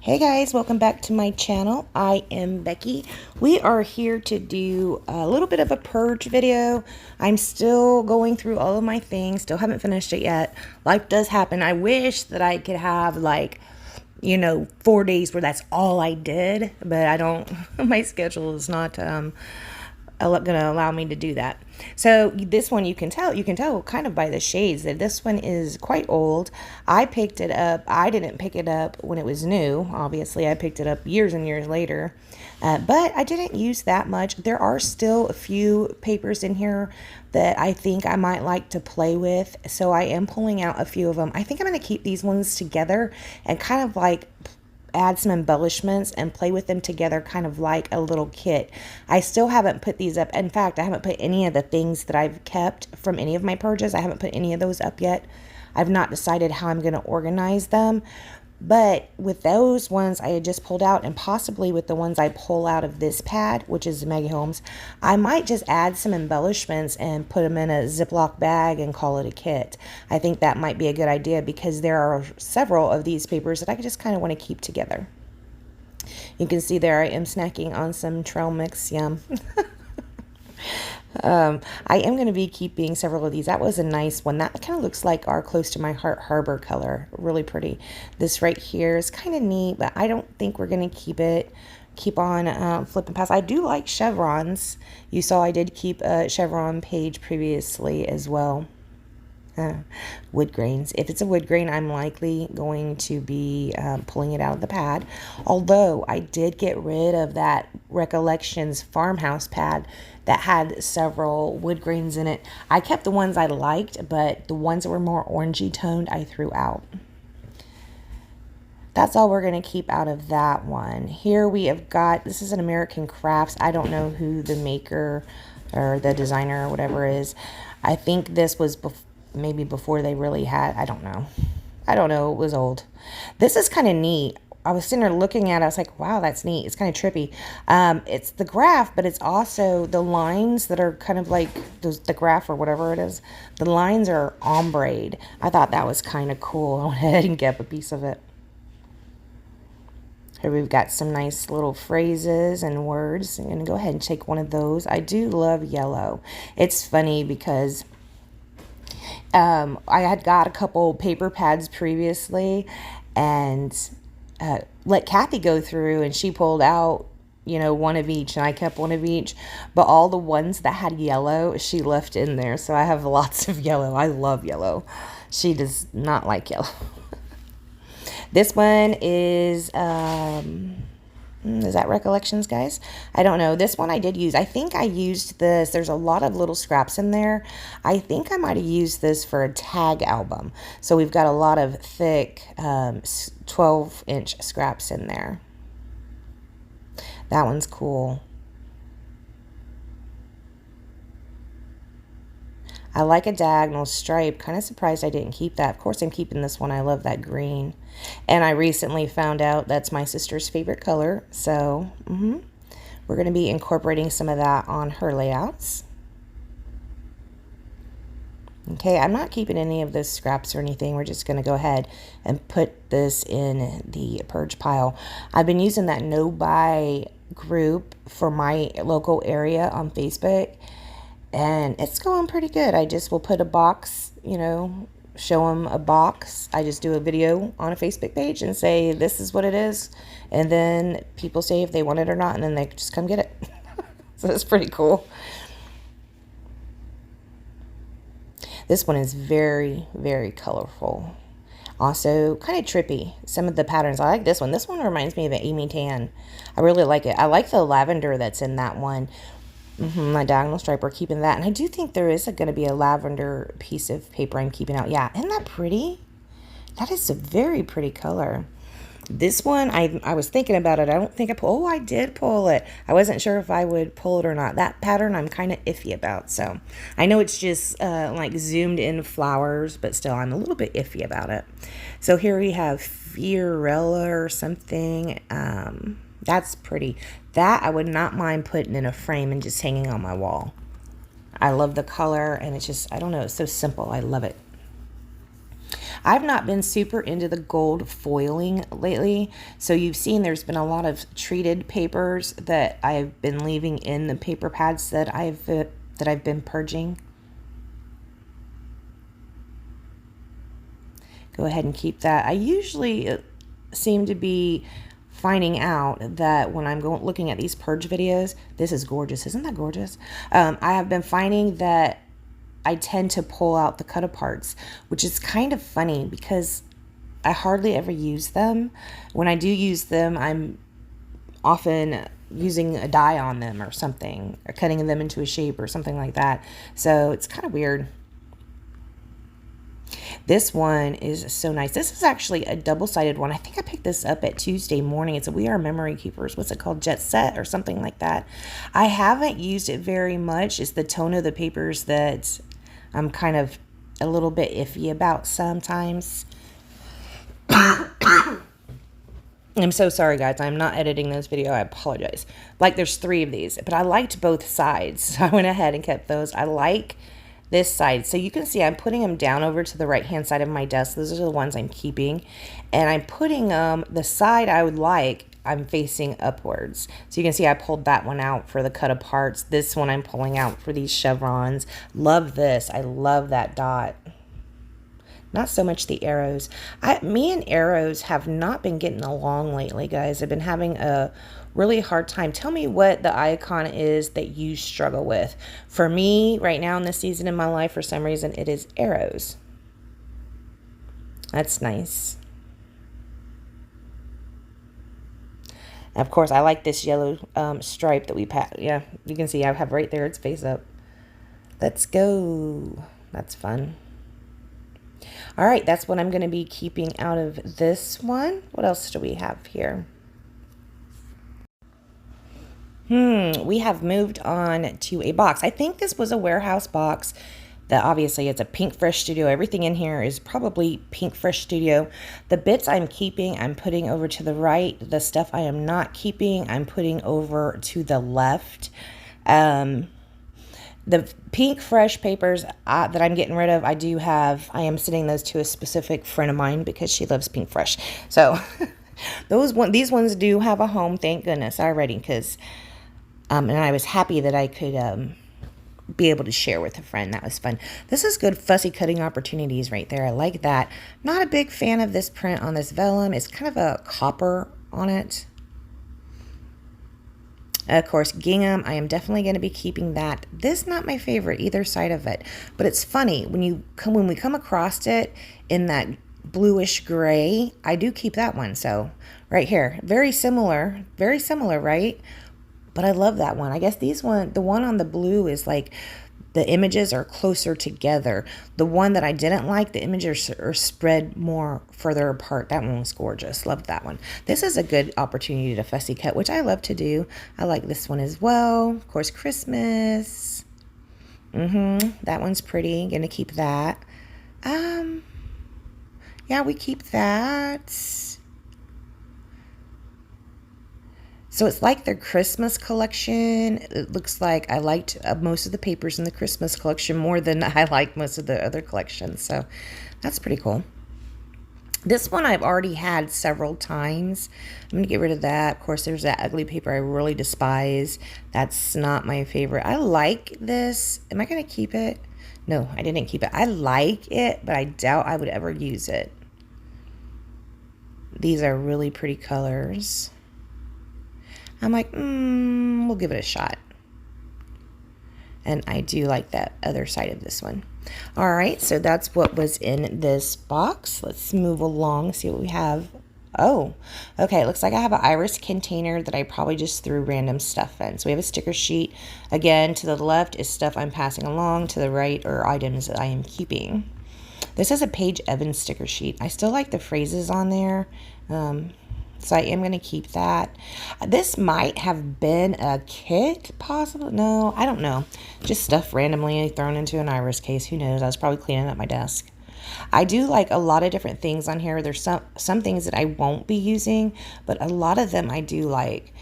Hey guys, welcome back to my channel. I am Becky. We are here to do a little bit of a purge video. I'm still going through all of my things, still haven't finished it yet. Life does happen. I wish that I could have 4 days where that's all I did, but I don't, my schedule is not gonna allow me to do that. So this one you can tell kind of by the shades that this one is quite old. I picked it up. I didn't pick it up when it was new. Obviously, I picked it up years and years later, but I didn't use that much. There are still a few papers in here that I think I might like to play with, so I am pulling out a few of them. I think I'm going to keep these ones together and kind of like add some embellishments and play with them together, kind of like a little kit. I still haven't put these up. In fact, I haven't put any of the things that I've kept from any of my purges. I haven't put any of those up yet. I've not decided how I'm going to organize them. But with those ones I had just pulled out, and possibly with the ones I pull out of this pad, which is Maggie Holmes, I might just add some embellishments and put them in a Ziploc bag and call it a kit. I think that might be a good idea because there are several of these papers that I just kind of want to keep together. You can see there I am snacking on some trail mix. Yum. I am going to be keeping several of these. That was a nice one. That kind of looks like our Close to My Heart Harbor color. Really pretty. This right here is kind of neat, but I don't think we're going to keep it. Keep on flipping past. I do like chevrons. You saw I did keep a chevron page previously as well. Wood grains. If it's a wood grain, I'm likely going to be pulling it out of the pad. Although I did get rid of that Recollections farmhouse pad that had several wood grains in it. I kept the ones I liked, but the ones that were more orangey toned, I threw out. That's all we're going to keep out of that one. Here we have got, this is an American Crafts. I don't know who the maker or the designer or whatever is. I think this was maybe before they really had, I don't know. It was old. This is kind of neat. I was sitting there looking at it. I was like, wow, that's neat. It's kind of trippy. It's the graph, but it's also the lines that are kind of like the graph or whatever it is. The lines are ombre. I thought that was kind of cool. I went ahead and kept a piece of it. Here we've got some nice little phrases and words. I'm going to go ahead and take one of those. I do love yellow. It's funny because I had got a couple paper pads previously and let Kathy go through, and she pulled out, one of each, and I kept one of each. But all the ones that had yellow, she left in there. So I have lots of yellow. I love yellow. She does not like yellow. This one is that Recollections, guys? I don't know. This one I did use. I think I used this. There's a lot of little scraps in there. I think I might have used this for a tag album. So we've got a lot of thick 12-inch scraps in there. That one's cool. I like a diagonal stripe. Kind of surprised I didn't keep that. Of course, I'm keeping this one. I love that green. And I recently found out that's my sister's favorite color. So, we're going to be incorporating some of that on her layouts. Okay, I'm not keeping any of those scraps or anything. We're just going to go ahead and put this in the purge pile. I've been using that no buy group for my local area on Facebook, and it's going pretty good. I just will put a box, show them a box. I just do a video on a Facebook page and say, this is what it is. And then people say if they want it or not, and then they just come get it. So it's pretty cool. This one is very, very colorful. Also kind of trippy. Some of the patterns. I like this one. This one reminds me of an Amy Tan. I really like it. I like the lavender that's in that one. My diagonal stripe, we're keeping that. And I do think there is going to be a lavender piece of paper I'm keeping out. Yeah, isn't that pretty? That is a very pretty color. This one, I was thinking about it. I don't think I did pull it. I wasn't sure if I would pull it or not. That pattern I'm kind of iffy about. So I know it's just like zoomed in flowers, but still I'm a little bit iffy about it. So here we have Fiorella or something. That's pretty. That I would not mind putting in a frame and just hanging on my wall. I love the color, and it's just, I don't know, it's so simple. I love it. I've not been super into the gold foiling lately, so you've seen there's been a lot of treated papers that I've been leaving in the paper pads that I've been purging. Go ahead and keep that. I usually seem to be finding out that when I'm looking at these purge videos, this is gorgeous. Isn't that gorgeous? I have been finding that I tend to pull out the cut aparts, which is kind of funny because I hardly ever use them. When I do use them, I'm often using a die on them or something, or cutting them into a shape or something like that. So it's kind of weird. This one is so nice. This is actually a double-sided one. I think I picked this up at Tuesday morning. It's a We Are Memory Keepers. What's it called? Jet Set or something like that. I haven't used it very much. It's the tone of the papers that I'm kind of a little bit iffy about sometimes. I'm so sorry, guys. I'm not editing this video. I apologize. Like, there's 3 of these, but I liked both sides. So I went ahead and kept those. I like this side. So you can see I'm putting them down over to the right-hand side of my desk. Those are the ones I'm keeping. And I'm putting the side I would like, I'm facing upwards. So you can see I pulled that one out for the cut aparts. This one I'm pulling out for these chevrons. Love this. I love that dot. Not so much the arrows. Me and arrows have not been getting along lately, guys. I've been having a really hard time. Tell me what the icon is that you struggle with. For me, right now in this season in my life, for some reason, it is arrows. That's nice. And of course, I like this yellow stripe that we pat. Yeah, you can see I have right there. It's face up. Let's go. That's fun. All right, that's what I'm going to be keeping out of this one. What else do we have here? We have moved on to a box. I think this was a warehouse box. That obviously it's a Pink Fresh Studio. Everything in here is probably Pink Fresh Studio. The bits I'm keeping, I'm putting over to the right. The stuff I am not keeping, I'm putting over to the left. The Pink Fresh papers that I'm getting rid of, I am sending those to a specific friend of mine because she loves Pink Fresh. So these ones do have a home, thank goodness already, because and I was happy that I could be able to share with a friend. That was fun. This is good fussy cutting opportunities right there. I like that. Not a big fan of this print on this vellum. It's kind of a copper on it. Of course, gingham, I am definitely going to be keeping that. This not my favorite, either side of it. But it's funny, when we come across it in that bluish gray, I do keep that one. So right here, very similar, right? But I love that one. I guess the one on the blue is like the images are closer together. The one that I didn't like, the images are spread more further apart. That one was gorgeous. Loved that one. This is a good opportunity to fussy cut, which I love to do. I like this one as well. Of course, Christmas. That one's pretty. Gonna keep that. Yeah, we keep that. So it's like their Christmas collection. It looks like I liked most of the papers in the Christmas collection more than I like most of the other collections. So that's pretty cool. This one I've already had several times. I'm going to get rid of that. Of course, there's that ugly paper I really despise. That's not my favorite. I like this. Am I going to keep it? No, I didn't keep it. I like it, but I doubt I would ever use it. These are really pretty colors. I'm like, we'll give it a shot. And I do like that other side of this one. All right, so that's what was in this box. Let's move along, see what we have. Oh, okay, it looks like I have an iris container that I probably just threw random stuff in. So we have a sticker sheet. Again, to the left is stuff I'm passing along. To the right are items that I am keeping. This is a Paige Evans sticker sheet. I still like the phrases on there. So I am going to keep that. This might have been a kit, possibly. No, I don't know. Just stuff randomly thrown into an iris case. Who knows? I was probably cleaning up my desk. I do like a lot of different things on here. There's some things that I won't be using, but a lot of them I do like.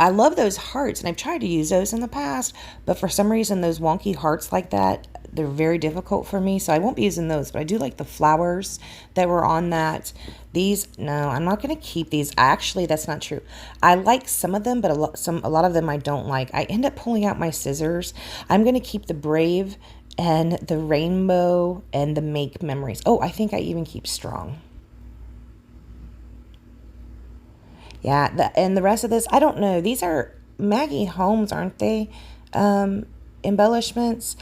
I love those hearts, and I've tried to use those in the past, but for some reason those wonky hearts like that they're very difficult for me, so I won't be using those, but I do like the flowers that were on that. These, no, I'm not going to keep these. Actually, that's not true. I like some of them, but a lot of them I don't like. I end up pulling out my scissors. I'm going to keep the Brave and the Rainbow and the Make Memories. Oh, I think I even keep Strong. Yeah, and the rest of this, I don't know. These are Maggie Holmes, aren't they? Embellishments.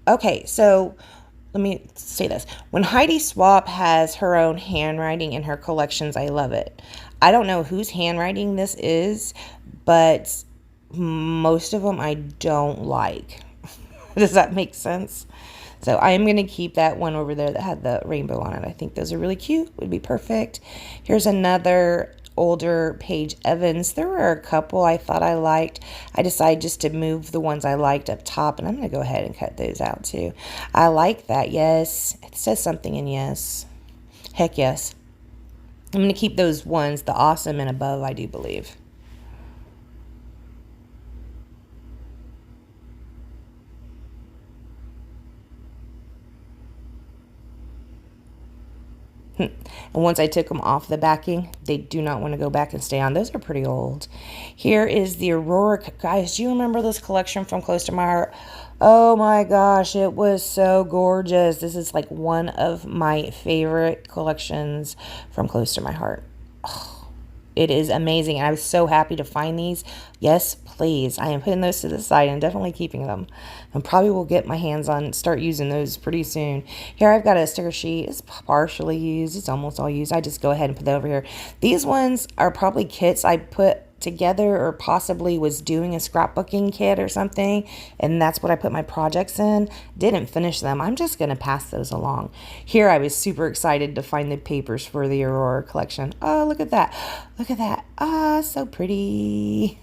Okay, so let me say this. When Heidi Swapp has her own handwriting in her collections, I love it. I don't know whose handwriting this is, but most of them I don't like. Does that make sense? So I am going to keep that one over there that had the rainbow on it. I think those are really cute. Would be perfect. Here's another older Paige Evans. There were a couple I thought I liked. I decided just to move the ones I liked up top, and I'm going to go ahead and cut those out too. I like that. Yes. It says something in yes. Heck yes. I'm going to keep those ones, the awesome and above, I do believe. And once I took them off the backing, they do not want to go back and stay on. Those are pretty old. Here is the Aurora. Guys, do you remember this collection from Close to My Heart? Oh my gosh, it was so gorgeous. This is like one of my favorite collections from Close to My Heart. Oh, it is amazing. And I was so happy to find these. Yes, please. I am putting those to the side and definitely keeping them. And probably will get my hands on, start using those pretty soon. Here I've got a sticker sheet. It's partially used. It's almost all used. I just go ahead and put that over here. These ones are probably kits I put together, or possibly was doing a scrapbooking kit or something, and that's what I put my projects in. Didn't finish them. I'm just going to pass those along. Here I was super excited to find the papers for the Aurora collection. Oh, look at that. Look at that. Ah, so pretty.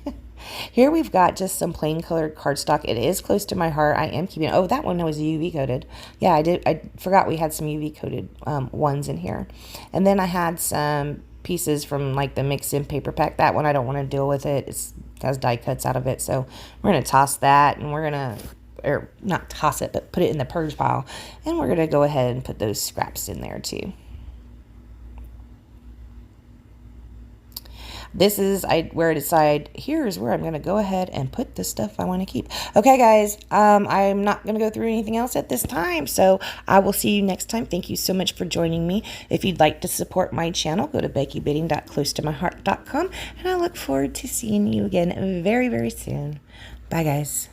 Here we've got just some plain colored cardstock. It is Close to My Heart. I am keeping, oh, that one was UV coated. Yeah, I forgot we had some UV coated ones in here. And then I had some pieces from like the mix-in paper pack. That one I don't want to deal with it. It has die cuts out of it, so we're going to toss that, and we're going to, or not toss it, but put it in the purge pile, and we're going to go ahead and put those scraps in there too. This is where I decide, here's where I'm going to go ahead and put the stuff I want to keep. Okay, guys, I'm not going to go through anything else at this time, so I will see you next time. Thank you so much for joining me. If you'd like to support my channel, go to beckybidding.closetomyheart.com, and I look forward to seeing you again very, very soon. Bye, guys.